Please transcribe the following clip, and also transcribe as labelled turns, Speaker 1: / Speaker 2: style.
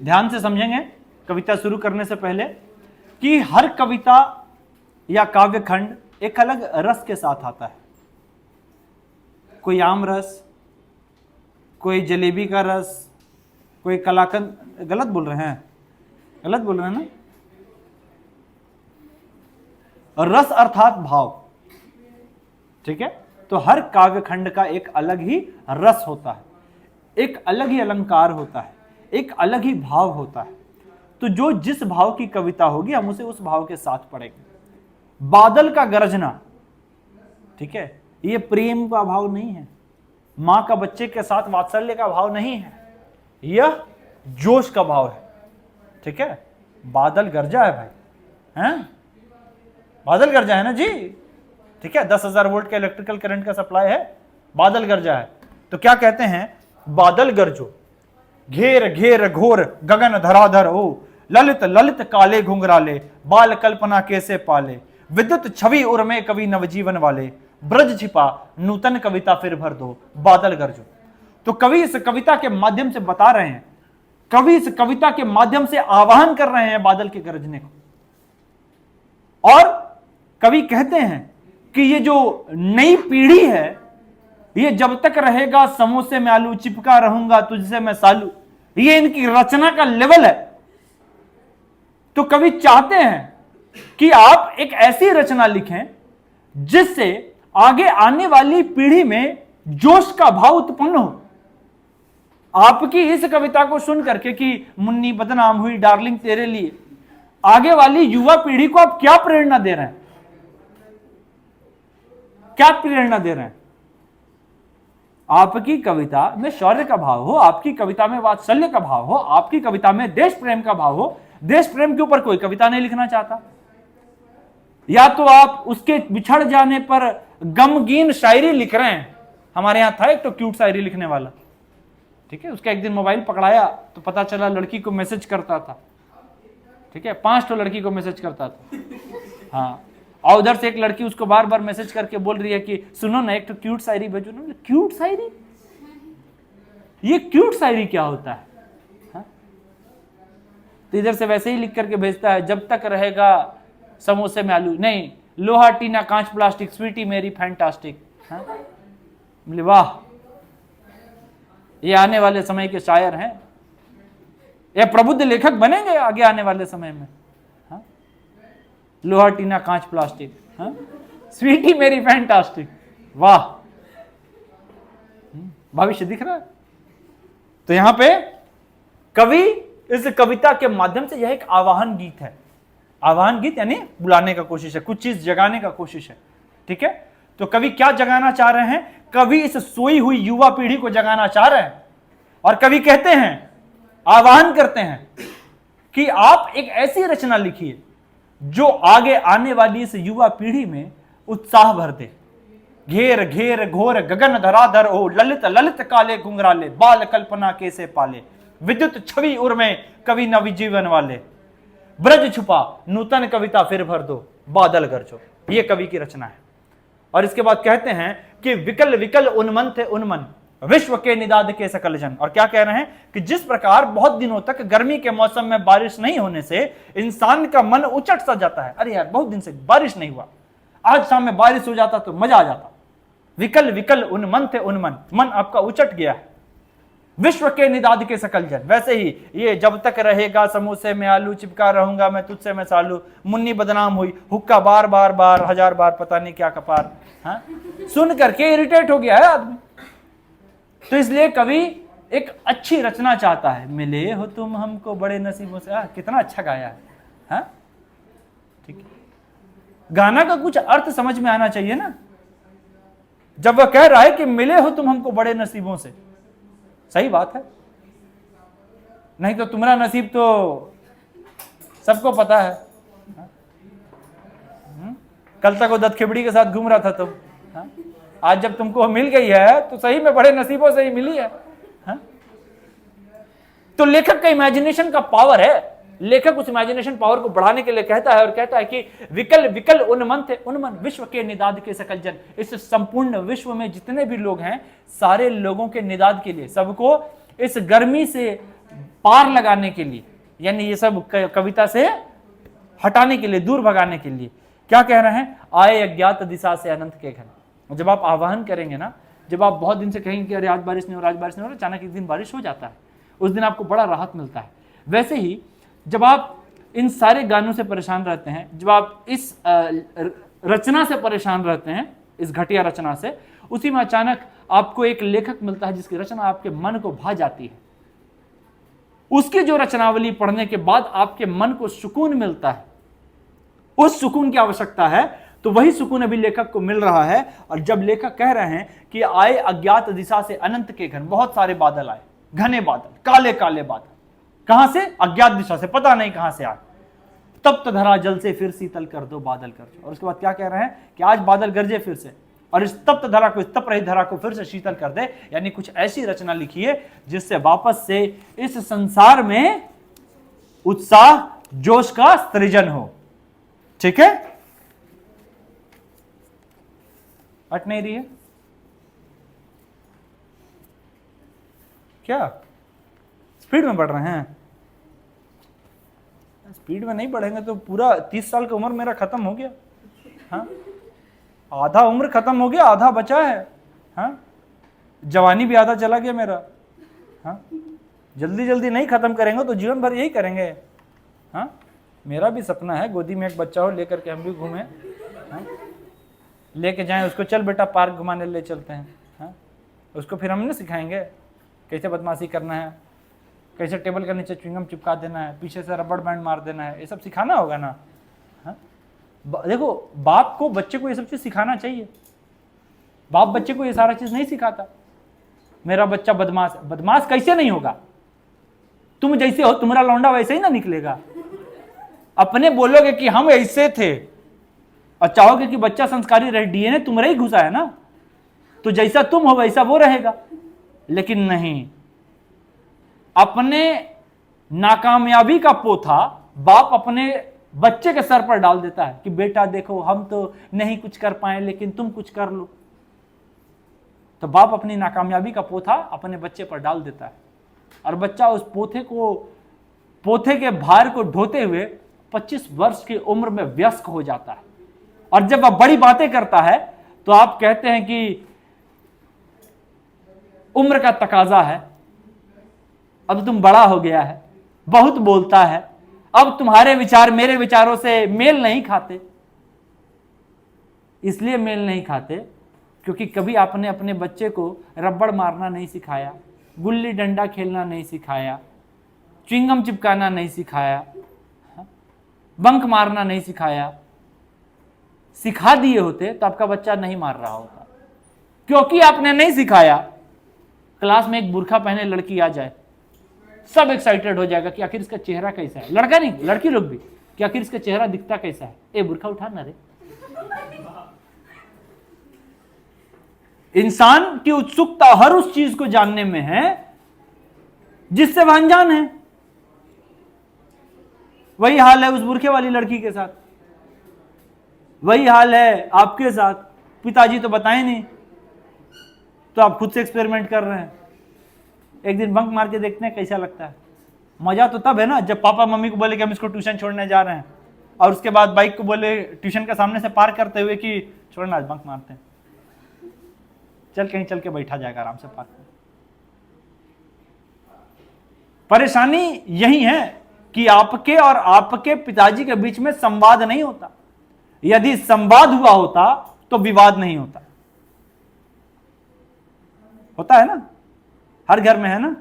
Speaker 1: ध्यान से समझेंगे कविता शुरू करने से पहले कि हर कविता या काव्य खंड एक अलग रस के साथ आता है। कोई आम रस, कोई जलेबी का रस, कोई कलाकंद। गलत बोल रहे हैं, गलत बोल रहे हैं ना। रस अर्थात भाव, ठीक है। तो हर काव्य खंड का एक अलग ही रस होता है, एक अलग ही अलंकार होता है, एक अलग ही भाव होता है। तो जो जिस भाव की कविता होगी हम उसे उस भाव के साथ पढ़ेंगे। बादल का गरजना, ठीक है, ये प्रेम का भाव नहीं है, मां का बच्चे के साथ वात्सल्य का भाव नहीं है, यह जोश का भाव है, ठीक है। बादल गरजा है भाई, हैं? बादल गरजा है ना जी, ठीक है। 10,000 वोल्ट का इलेक्ट्रिकल करंट का सप्लाई है, बादल गरजा है। तो क्या कहते हैं, बादल गरजो घेर घेर घोर गगन धराधर हो, ललित ललित काले घुंघराले, बाल कल्पना कैसे पाले, विद्युत छवि उर्मे कवि नवजीवन वाले, ब्रज छिपा नूतन कविता फिर भर दो, बादल गरजो। तो कवि इस कविता के माध्यम से बता रहे हैं, कवि इस कविता के माध्यम से आह्वान कर रहे हैं बादल के गरजने को। और कवि कहते हैं कि ये जो नई पीढ़ी है, ये जब तक रहेगा समोसे में आलू, चिपका रहूंगा तुझसे मैं सालू, ये इनकी रचना का लेवल है। तो कवि चाहते हैं कि आप एक ऐसी रचना लिखें जिससे आगे आने वाली पीढ़ी में जोश का भाव उत्पन्न हो। आपकी इस कविता को सुन करके कि मुन्नी बदनाम हुई डार्लिंग तेरे लिए, आगे वाली युवा पीढ़ी को आप क्या प्रेरणा दे रहे हैं, क्या प्रेरणा दे रहे हैं? आपकी कविता में शौर्य का भाव हो, आपकी कविता में वात्सल्य का भाव हो, आपकी कविता में देश प्रेम का भाव हो। देश प्रेम के ऊपर कोई कविता नहीं लिखना चाहता। या तो आप उसके बिछड़ जाने पर गमगीन शायरी लिख रहे हैं। हमारे यहां था एक तो क्यूट शायरी लिखने वाला, ठीक है। उसका एक दिन मोबाइल पकड़ाया तो पता चला लड़की को मैसेज करता था, ठीक है, 5 तो लड़की को मैसेज करता था, हाँ। और उधर से एक लड़की उसको बार बार मैसेज करके बोल रही है कि सुनो ना एक तो क्यूट शायरी भेजो ना। क्यूट शायरी, ये क्यूट शायरी क्या होता है, हाँ? तो इधर से वैसे ही लिख करके भेजता है, जब तक रहेगा समोसे में आलू नहीं, लोहा टीना कांच प्लास्टिक, स्वीटी मेरी फैंटास्टिक, हाँ? वाह, ये आने वाले समय के शायर हैं, ये प्रबुद्ध लेखक बनेंगे आगे आने वाले समय में। लोहा टीना कांच प्लास्टिक, हाँ? स्वीटी मेरी फैंटास्टिक, वाह, भविष्य दिख रहा है। तो यहां पे कवि इस कविता के माध्यम से, यह एक आवाहन गीत है। आवाहन गीत यानी बुलाने का कोशिश है, कुछ चीज जगाने का कोशिश है, ठीक है। तो कवि क्या जगाना चाह रहे हैं? कवि इस सोई हुई युवा पीढ़ी को जगाना चाह रहे हैं। और कवि कहते हैं, आह्वान करते हैं कि आप एक ऐसी रचना लिखिए जो आगे आने वाली इस युवा पीढ़ी में उत्साह भर दे। घेर घेर घोर गगन धराधर हो, ललित ललित काले घुंघराले, बाल कल्पना कैसे पाले, विद्युत छवि उर्मे कवि नवजीवन वाले, ब्रज छुपा नूतन कविता फिर भर दो, बादल गरजो। ये कवि की रचना है। और इसके बाद कहते हैं कि विकल विकल उन्मन थे उन्मन, विश्व के निदाद के सकल जन। और क्या कह रहे हैं कि जिस प्रकार बहुत दिनों तक गर्मी के मौसम में बारिश नहीं होने से इंसान का मन उचट सा जाता है, अरे यार बहुत दिन से बारिश नहीं हुआ, आज शाम में बारिश हो जाता तो मजा आ जाता। विकल विकल उन्मन थे उन्मन, मन आपका उचट गया है। विश्व के निदाद के सकल जन, वैसे ही ये जब तक रहेगा समोसे में आलू, चिपका रहूंगा मैं तुझसे मैं सालू, मुन्नी बदनाम हुई, हुक्का बार बार बार हजार बार पता नहीं क्या कपार, हाँ? सुन करके इरिटेट हो गया है आदमी। तो इसलिए कवि एक अच्छी रचना चाहता है। मिले हो तुम हमको बड़े नसीबों से, कितना अच्छा गाया है, हाँ? ठीक है। गाना का कुछ अर्थ समझ में आना चाहिए ना। जब वह कह रहा है कि मिले हो तुम हमको बड़े नसीबों से, सही बात है, नहीं तो तुम्हारा नसीब तो सबको पता है, हाँ? कल तक वो दत्तखेबड़ी के साथ घूम रहा था तुम, हाँ? आज जब तुमको मिल गई है तो सही में बड़े नसीबों से ही मिली है, हाँ? तो लेखक का इमेजिनेशन का पावर है। लेखक उस इमेजिनेशन पावर को बढ़ाने के लिए कहता है और कहता है कि विकल विकल उन्मन थे उन्मन, विश्व के निदाद के सकल जन। इस संपूर्ण विश्व में जितने भी लोग हैं, सारे लोगों के निदाद के लिए, सबको इस गर्मी से पार लगाने के लिए, यानी ये सब कविता से हटाने के लिए, दूर भगाने के लिए क्या कह रहे हैं, आए अज्ञात दिशा से अनंत के घर। जब आप आह्वान करेंगे ना, जब आप बहुत दिन से कहेंगे कि अरे आज बारिश नहीं हो रहा, आज बारिश नहीं हो रहा, अचानक एक दिन बारिश हो जाता है, उस दिन आपको बड़ा राहत मिलता है। वैसे ही जब आप इन सारे गानों से परेशान रहते हैं, जब आप इस रचना से परेशान रहते हैं, इस घटिया रचना से, उसी में अचानक आपको एक लेखक मिलता है जिसकी रचना आपके मन को भा जाती है। उसकी जो रचनावली पढ़ने के बाद आपके मन को सुकून मिलता है, उस सुकून की आवश्यकता है, तो वही सुकून अभी लेखक को मिल रहा है। और जब लेखक कह रहे हैं कि आए अज्ञात दिशा से अनंत के घर, बहुत सारे बादल आए, घने बादल, काले काले बादल, कहां से, अज्ञात दिशा से, पता नहीं कहां से आए। तप्त धरा जल से फिर शीतल कर दो बादल कर। और उसके बाद क्या कह रहे हैं कि आज बादल गरजे फिर से, और इस तप्त धरा को, इस तप रही धरा को फिर से शीतल कर दे। यानी कुछ ऐसी रचना लिखिए जिससे वापस से इस संसार में उत्साह, जोश का सृजन हो। ठीक है, अट नहीं रही है क्या? स्पीड में बढ़ रहे हैं? स्पीड में नहीं बढ़ेंगे तो पूरा 30 साल की उम्र मेरा खत्म हो गया। हाँ, आधा उम्र खत्म हो गया, आधा बचा है। हाँ, जवानी भी आधा चला गया मेरा। हाँ, जल्दी जल्दी नहीं खत्म करेंगे तो जीवन भर यही करेंगे। हाँ, मेरा भी सपना है गोदी में एक बच्चा हो, लेकर के हम भी घूमें। हाँ, लेके जाएं उसको, चल बेटा पार्क घुमाने ले चलते हैं। हाँ, उसको फिर हम ना सिखाएंगे कैसे बदमाशी करना है, कैसे टेबल के नीचे च्युइंगम चिपका देना है, पीछे से रबड़ बैंड मार देना है, ये सब सिखाना होगा ना। हाँ, देखो बाप को बच्चे को ये सब चीज सिखाना चाहिए। बाप बच्चे को ये सारा चीज नहीं सिखाता। मेरा बच्चा बदमाश, बदमाश कैसे नहीं होगा? तुम जैसे हो, तुम्हारा लौंडा वैसे ही ना निकलेगा। अपने बोलोगे कि हम ऐसे थे और चाहोगे कि बच्चा संस्कारी रहे, डीएनए तुम्हारा ही घुसा है ना, तो जैसा तुम हो वैसा वो रहेगा। लेकिन नहीं, अपने नाकामयाबी का पोथा बाप अपने बच्चे के सर पर डाल देता है कि बेटा देखो हम तो नहीं कुछ कर पाए लेकिन तुम कुछ कर लो। तो बाप अपनी नाकामयाबी का पोथा अपने बच्चे पर डाल देता है और बच्चा उस पोथे के भार को ढोते हुए 25 वर्ष की उम्र में वयस्क हो जाता है। और जब वह बड़ी बातें करता है तो आप कहते हैं कि उम्र का तकाजा है, अब तुम बड़ा हो गया है, बहुत बोलता है, अब तुम्हारे विचार मेरे विचारों से मेल नहीं खाते। इसलिए मेल नहीं खाते क्योंकि कभी आपने अपने बच्चे को रबड़ मारना नहीं सिखाया, गुल्ली डंडा खेलना नहीं सिखाया, च्युइंगम चिपकाना नहीं सिखाया, बंक मारना नहीं सिखाया। सिखा दिए होते तो आपका बच्चा नहीं मार रहा होता। क्योंकि आपने नहीं सिखाया, क्लास में एक बुर्खा पहने लड़की आ जाए, सब एक्साइटेड हो जाएगा कि आखिर इसका चेहरा कैसा है। लड़का नहीं, लड़की लोग भी, कि आखिर इसका चेहरा दिखता कैसा है। ए बुर्खा उठा ना रे। इंसान की उत्सुकता हर उस चीज को जानने में है जिससे वह अनजान है। वही हाल है उस बुरखे वाली लड़की के साथ, वही हाल है आपके साथ। पिताजी तो बताए नहीं तो आप खुद से एक्सपेरिमेंट कर रहे हैं। एक दिन बंक मार के देखते हैं कैसा लगता है। मजा तो तब है ना जब पापा मम्मी को बोले कि हम इसको ट्यूशन छोड़ने जा रहे हैं, और उसके बाद बाइक को बोले ट्यूशन के सामने से पार करते हुए कि छोड़ना आज बंक मारते हैं, चल कहीं चल के बैठा जाएगा आराम से पार्क में। परेशानी यही है कि आपके और आपके पिताजी के बीच में संवाद नहीं होता। यदि संवाद हुआ होता तो विवाद नहीं होता। होता है ना, हर घर में है ना।